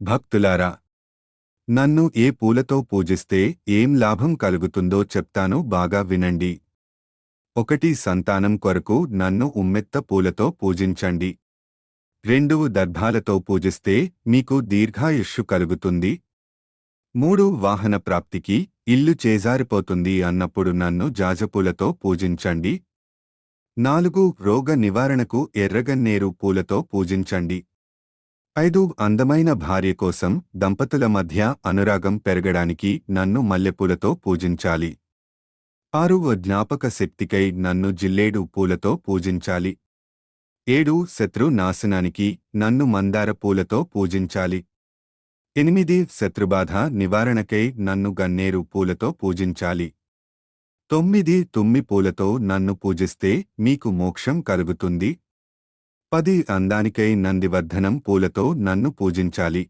భక్తులారా, నన్ను ఏ పూలతో పూజిస్తే ఏం లాభం కలుగుతుందో చెప్తాను, బాగా వినండి. 1. సంతానం కొరకు నన్ను ఉమ్మెత్త పూలతో పూజించండి. 2. దర్భాలతో పూజిస్తే మీకు దీర్ఘాయుష్షు కలుగుతుంది. 3. వాహన ప్రాప్తికి, ఇల్లు చేజారిపోతుంది అన్నప్పుడు నన్ను జాజపూలతో పూజించండి. 4. రోగ నివారణకు ఎర్రగన్నేరు పూలతో పూజించండి. 5. అందమైన భార్య కోసం దంపతుల మధ్య అనురాగం పెరగడానికి నన్ను మల్లెపూలతో పూజించాలి. 6. జ్ఞాపక శక్తికై నన్ను జిల్లేడు పూలతో పూజించాలి. 7. శత్రు నాశనానికి నన్ను మందార పూలతో పూజించాలి. 8. శత్రుబాధ నివారణకై నన్ను గన్నేరు పూలతో పూజించాలి. 9. తుమ్మి పూలతో నన్ను పూజిస్తే మీకు మోక్షం కలుగుతుంది. 10. అందానికై నందివర్ధనం పూలతో నన్ను పూజించాలి.